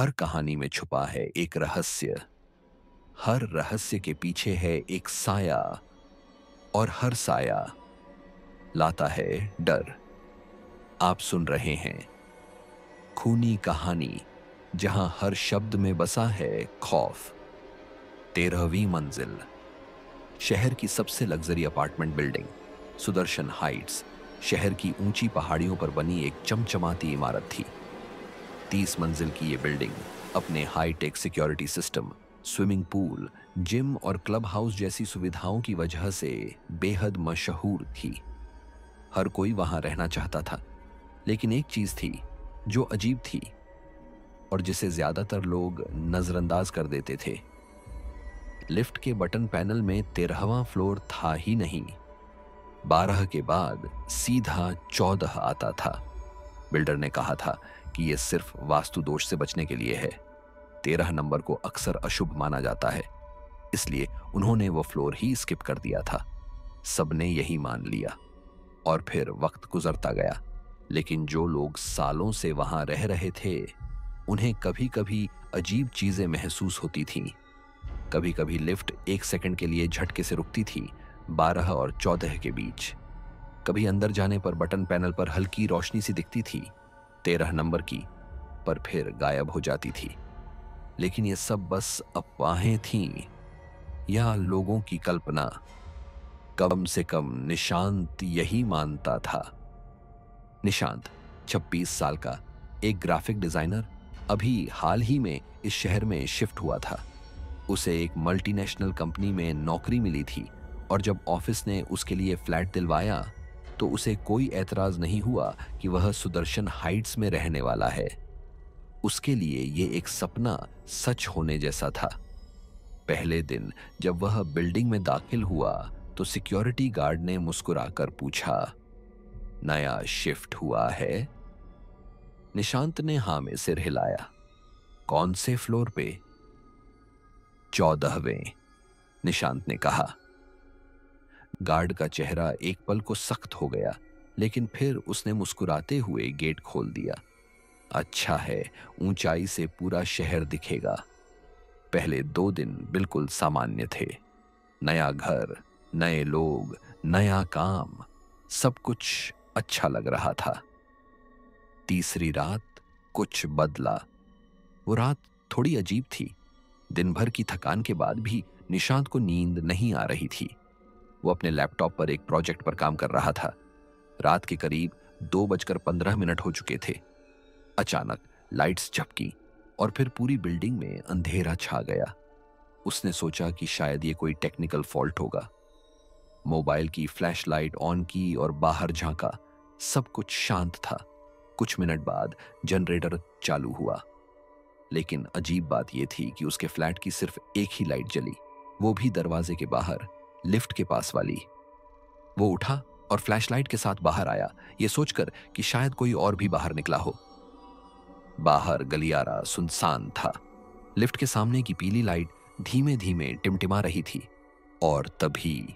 हर कहानी में छुपा है एक रहस्य। हर रहस्य के पीछे है एक साया, और हर साया लाता है डर। आप सुन रहे हैं खूनी कहानी, जहां हर शब्द में बसा है खौफ। 13वीं मंजिल। शहर की सबसे luxury apartment building Sudarshan Heights शहर की ऊंची पहाड़ियों पर बनी एक चमचमाती इमारत थी। 30 मंजिल की ये बिल्डिंग अपने hi tech security system, swimming pool, gym और क्लब हाउस जैसी सुविधाओं की वजह से बेहद मशहूर थी। हर कोई वहां रहना चाहता था, लेकिन एक चीज थी जो अजीब थी और जिसे ज्यादातर लोग नजरअंदाज कर देते थे। लिफ्ट के बटन पैनल में 13वां फ्लोर था ही नहीं। 12 के बाद सीधा 14 आता था। बिल्डर ने कहा था कि यह सिर्फ वास्तु दोष से बचने के लिए है। 13 नंबर को अक्सर अशुभ माना जाता है, इसलिए उन्होंने वो फ्लोर ही स्किप कर दिया था। सबने यही मान लिया और फिर वक्त गुजरता गया, लेकिन जो लोग सालों से वहां रह रहे थे उन्हें कभी कभी अजीब चीजें महसूस होती थीं। कभी कभी लिफ्ट एक सेकंड के लिए झटके से रुकती थी 12 और 14 के बीच। कभी अंदर जाने पर बटन पैनल पर हल्की रोशनी सी दिखती थी 13 नंबर की, पर फिर गायब हो जाती थी। लेकिन ये सब बस अफवाहें थीं या लोगों की कल्पना। कम से कम निशांत यही मानता था। निशांत 26 साल का एक ग्राफिक डिजाइनर, अभी हाल ही में इस शहर में शिफ्ट हुआ था। उसे एक मल्टीनेशनल कंपनी में नौकरी मिली थी और जब ऑफिस ने उसके लिए फ्लैट दिलवाया तो उसे कोई एतराज नहीं हुआ कि वह सुदर्शन हाइट्स में रहने वाला है। उसके लिए यह एक सपना सच होने जैसा था। पहले दिन जब वह बिल्डिंग में दाखिल हुआ तो सिक्योरिटी गार्ड ने मुस्कुराकर पूछा, नया शिफ्ट हुआ है? निशांत ने हाँ में सिर हिलाया। कौन से फ्लोर पे? 14वें, निशांत ने कहा। गार्ड का चेहरा एक पल को सख्त हो गया, लेकिन फिर उसने मुस्कुराते हुए गेट खोल दिया। अच्छा है, ऊंचाई से पूरा शहर दिखेगा। पहले 2 दिन बिल्कुल सामान्य थे। नया घर, नए लोग, नया काम, सब कुछ अच्छा लग रहा था। तीसरी रात कुछ बदला। वो रात थोड़ी अजीब थी। दिन भर की थकान के बाद भी निशांत को नींद नहीं आ रही थी। वो अपने लैपटॉप पर एक प्रोजेक्ट पर काम कर रहा था। रात के करीब 2:15 हो चुके थे। अचानक लाइट्स झपकी और फिर पूरी बिल्डिंग में अंधेरा छा गया। उसने सोचा कि शायद ये कोई टेक्निकल फॉल्ट होगा। मोबाइल की फ्लैशलाइट ऑन की और बाहर झांका। सब कुछ शांत था। कुछ मिनट बाद जनरेटर चालू हुआ, लेकिन अजीब बात यह थी कि उसके फ्लैट की सिर्फ एक ही लाइट जली, वो भी दरवाजे के बाहर, लिफ्ट के पास वाली। वो उठा और फ्लैशलाइट के साथ बाहर आया, ये सोचकर कि शायद कोई और भी बाहर निकला हो। बाहर गलियारा सुनसान था। लिफ्ट के सामने की पीली लाइट धीमे धीमे टिमटिमा रही थी और तभी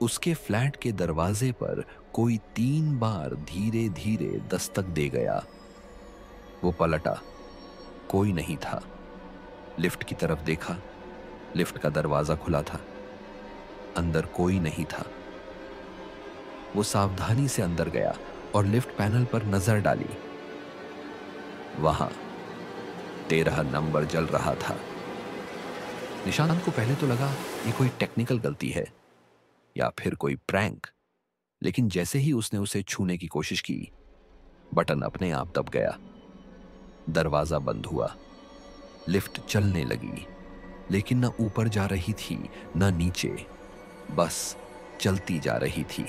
उसके फ्लैट के दरवाजे पर कोई 3 बार धीरे धीरे दस्तक दे गया। वो पलटा, कोई नहीं था। लिफ्ट की तरफ देखा, लिफ्ट का दरवाजा खुला था। अंदर कोई नहीं था। वो सावधानी से अंदर गया और लिफ्ट पैनल पर नजर डाली। वहां 13 नंबर जल रहा था। निशांत को पहले तो लगा ये कोई टेक्निकल गलती है या फिर कोई प्रैंक, लेकिन जैसे ही उसने उसे छूने की कोशिश की, बटन अपने आप दब गया। दरवाजा बंद हुआ। लिफ्ट चलने लगी, लेकिन न ऊपर जा रही थी न नीचे, बस चलती जा रही थी,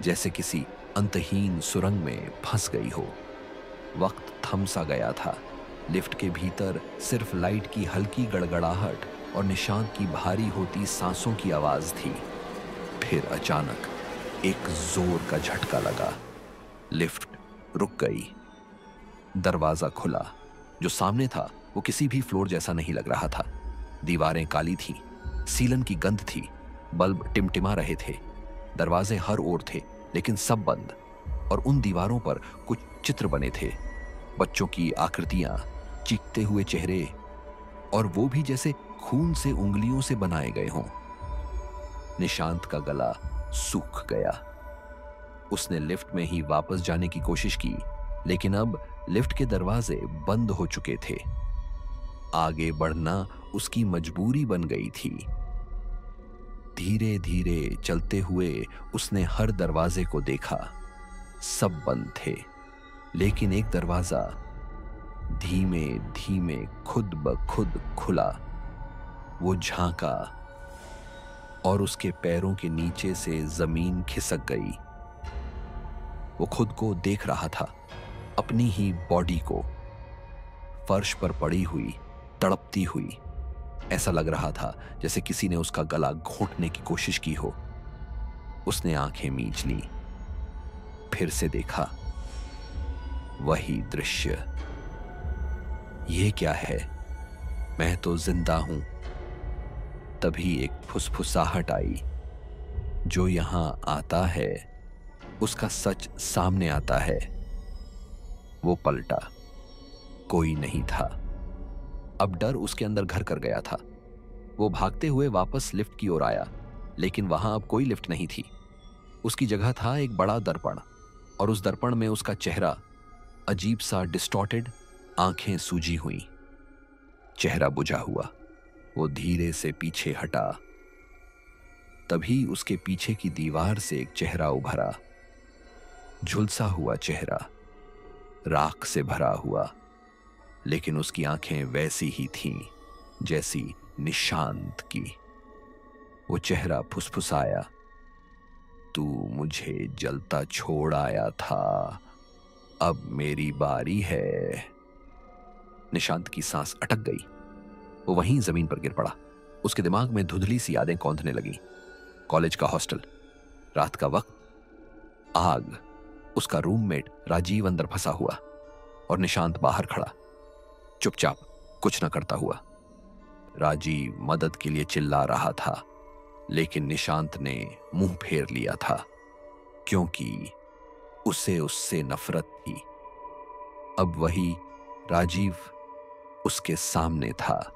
जैसे किसी अंतहीन सुरंग में फंस गई हो। वक्त थम सा गया था। लिफ्ट के भीतर सिर्फ लाइट की हल्की गड़गड़ाहट और निशांत की भारी होती सांसों की आवाज थी। फिर अचानक एक जोर का झटका लगा। लिफ्ट रुक गई। दरवाजा खुला। जो सामने था वो किसी भी फ्लोर जैसा नहीं लग रहा था। दीवारें काली थीं, सीलन की गंध थी, बल्ब टिमटिमा रहे थे। दरवाजे हर ओर थे, लेकिन सब बंद, और उन दीवारों पर कुछ चित्र बने थे। बच्चों की आकृतियां, चीखते हुए चेहरे, और वो भी जैसे खून से उंगलियों से बनाए गए हों। निशांत का गला सूख गया। उसने लिफ्ट में ही वापस जाने की कोशिश की, लेकिन अब लिफ्ट के दरवाजे बंद हो चुके थे। आगे बढ़ना उसकी मजबूरी बन गई थी। धीरे धीरे चलते हुए उसने हर दरवाजे को देखा। सब बंद थे, लेकिन एक दरवाजा धीमे धीमे खुद ब खुद खुला। वो झांका और उसके पैरों के नीचे से जमीन खिसक गई। वो खुद को देख रहा था, अपनी ही बॉडी को, फर्श पर पड़ी हुई, तड़पती हुई। ऐसा लग रहा था जैसे किसी ने उसका गला घोंटने की कोशिश की हो। उसने आंखें मीच ली, फिर से देखा वही दृश्य। ये क्या है? मैं तो जिंदा हूं। तभी एक फुसफुसाहट आई। जो यहां आता है उसका सच सामने आता है। वो पलटा, कोई नहीं था। अब डर उसके अंदर घर कर गया था। वो भागते हुए वापस लिफ्ट की ओर आया, लेकिन वहां अब कोई लिफ्ट नहीं थी। उसकी जगह था एक बड़ा दर्पण, और उस दर्पण में उसका चेहरा अजीब सा डिस्टॉर्टेड, आंखें सूजी हुई, चेहरा बुझा हुआ। वो धीरे से पीछे हटा। तभी उसके पीछे की दीवार से एक चेहरा उभरा, झुलसा हुआ चेहरा, राख से भरा हुआ, लेकिन उसकी आंखें वैसी ही थीं जैसी निशांत की। वो चेहरा फुसफुसाया, तू मुझे जलता छोड़ आया था, अब मेरी बारी है। निशांत की सांस अटक गई। वो वहीं जमीन पर गिर पड़ा। उसके दिमाग में धुंधली सी यादें कौंधने लगी। कॉलेज का हॉस्टल, रात का वक्त, आग, उसका रूममेट राजीव अंदर फंसा हुआ, और निशांत बाहर खड़ा, चुपचाप, कुछ न करता हुआ। राजीव मदद के लिए चिल्ला रहा था, लेकिन निशांत ने मुंह फेर लिया था, क्योंकि उसे उससे नफरत थी। अब वही राजीव उसके सामने था।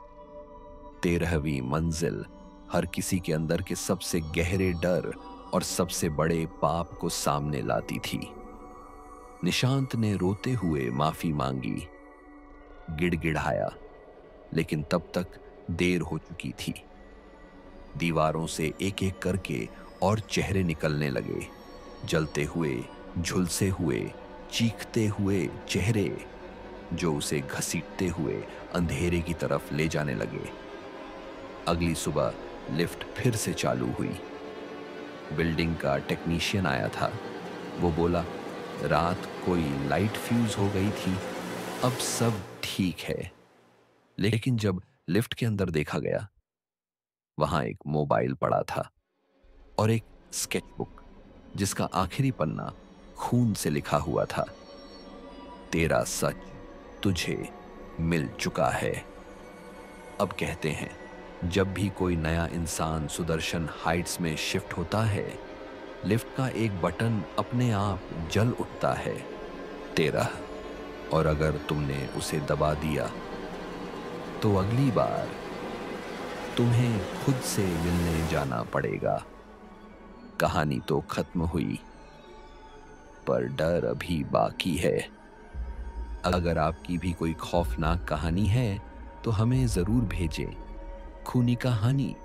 13वीं मंजिल हर किसी के अंदर के सबसे गहरे डर और सबसे बड़े पाप को सामने लाती थी। निशांत ने रोते हुए माफी मांगी, गिड़गिड़ाया, लेकिन तब तक देर हो चुकी थी। दीवारों से एक एक करके और चेहरे निकलने लगे, जलते हुए, झुलसे हुए, चीखते हुए चेहरे, जो उसे घसीटते हुए अंधेरे की तरफ ले जाने लगे। अगली सुबह लिफ्ट फिर से चालू हुई। बिल्डिंग का टेक्नीशियन आया था। वो बोला, रात कोई लाइट फ्यूज हो गई थी, अब सब ठीक है। लेकिन जब लिफ्ट के अंदर देखा गया, वहां एक मोबाइल पड़ा था और एक स्केचबुक, जिसका आखिरी पन्ना खून से लिखा हुआ था, तेरा सच तुझे मिल चुका है। अब कहते हैं, जब भी कोई नया इंसान सुदर्शन हाइट्स में शिफ्ट होता है, लिफ्ट का एक बटन अपने आप जल उठता है, तेरा। और अगर तुमने उसे दबा दिया, तो अगली बार तुम्हें खुद से मिलने जाना पड़ेगा। कहानी तो खत्म हुई, पर डर अभी बाकी है। अगर आपकी भी कोई खौफनाक कहानी है तो हमें जरूर भेजें। खूनी कहानी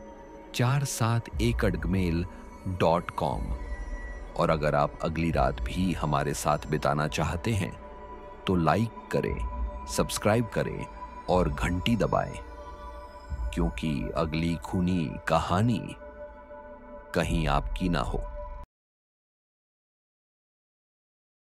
47acadgmail.com। और अगर आप अगली रात भी हमारे साथ बिताना चाहते हैं तो लाइक करें, सब्सक्राइब करें और घंटी दबाएं, क्योंकि अगली खूनी कहानी कहीं आपकी ना हो।